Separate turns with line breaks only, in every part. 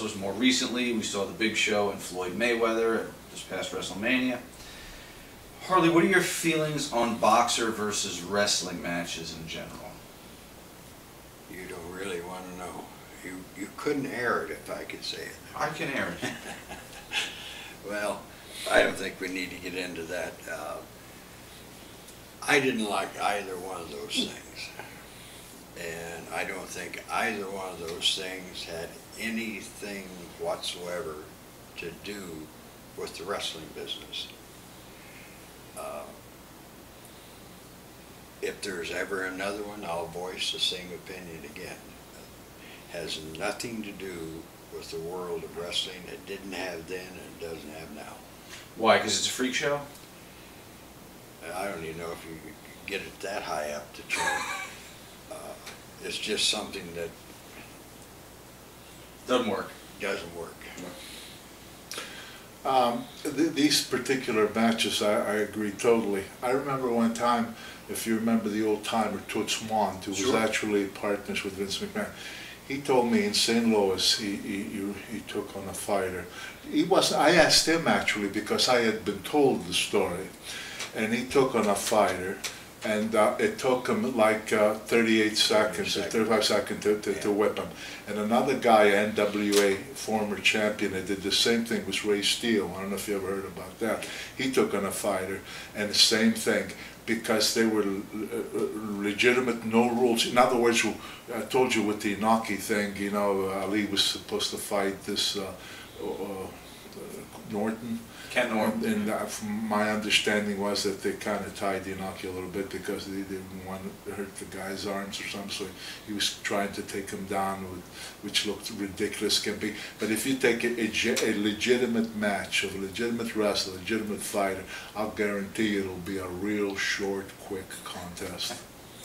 wrestlers. More recently, we saw the Big Show and Floyd Mayweather at this past WrestleMania. Harley, what are your feelings on boxer versus wrestling matches in general?
You don't really want to know. You couldn't air it, if I could say it.
I can air it.
Well, I don't think we need to get into that. I didn't like either one of those things. And I don't think either one of those things had anything whatsoever to do with the wrestling business. If there's ever another one, I'll voice the same opinion again. It has nothing to do with the world of wrestling. It didn't have then and it doesn't have now.
Why? Because it's a freak show?
I don't even know if you could get it that high up to train. It's just something that
doesn't work.
Doesn't work.
These particular matches, I agree totally. I remember one time, if you remember the old timer Toots Mond, who was actually partners with Vince McMahon. He told me in St. Louis he took on a fighter. I asked him actually because I had been told the story, and he took on a fighter, and it took him like 38 seconds or 35 seconds to whip him. And another guy, NWA former champion, that did the same thing was Ray Steele. I don't know if you ever heard about that. He took on a fighter, and the same thing, because they were legitimate, no rules. In other words, I told you with the Inoki thing, you know, Ali was supposed to fight this Norton.
Ken Norton.
And from my understanding was that they kind of tied Inoki a little bit because they didn't want to hurt the guy's arms or something, so he was trying to take him down, which looked ridiculous can be. But if you take a legitimate match of a legitimate wrestler, a legitimate fighter, I'll guarantee it'll be a real short, quick contest.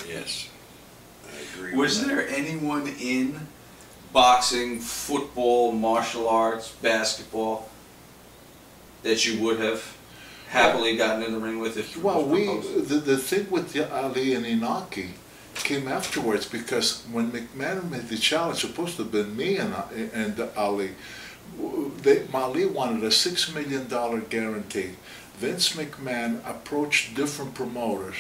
Yes, I agree.
Was there anyone in boxing, football, martial arts, basketball that you would have happily gotten in the ring with if you
Well, the thing with Ali and Inoki came afterwards, because when McMahon made the challenge, supposed to have been me and Ali, Ali wanted a $6 million guarantee. Vince McMahon approached different promoters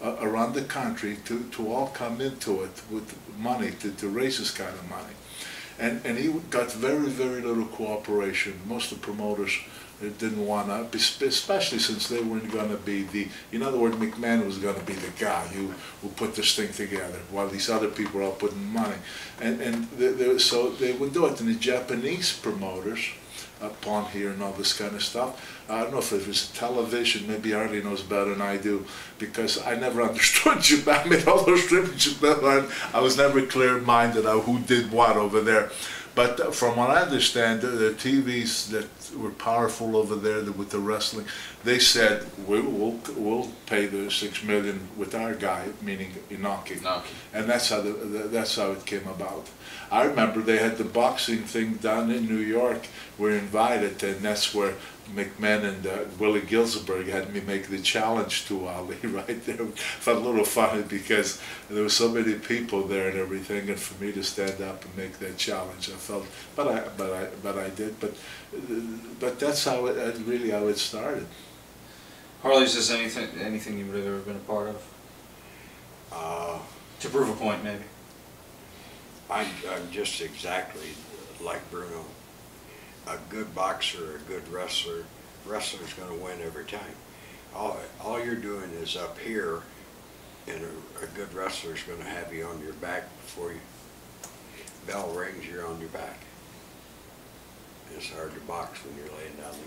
around the country to all come into it with money, to raise this kind of money. And he got very, very little cooperation. Most of the promoters didn't want to, especially since they weren't going to be in other words, McMahon was going to be the guy who put this thing together, while these other people were all putting money. So they would do it. And the Japanese promoters, upon hearing all this kind of stuff, I don't know if it was television, maybe Harley knows better than I do, because I never understood Japan. I made all those trips to Japan. I was never clear-minded on who did what over there. But from what I understand, the TVs that were powerful over there with the wrestling, they said, we'll pay the $6 million with our guy, meaning Inoki. And that's how it came about. I remember they had the boxing thing done in New York. We're invited, and that's where McMahon and Willie Gilsberg had me make the challenge to Ali right there. It felt a little funny because there were so many people there and everything, and for me to stand up and make that challenge, I felt, but I did. But that's how it really how it started.
Harley, is there anything you would have ever been a part of? To prove a point, maybe.
I'm just exactly like Bruno. A good boxer, a good wrestler's going to win every time. All you're doing is up here, and a good wrestler's going to have you on your back before you bell rings. You're on your back. It's hard to box when you're laying down there.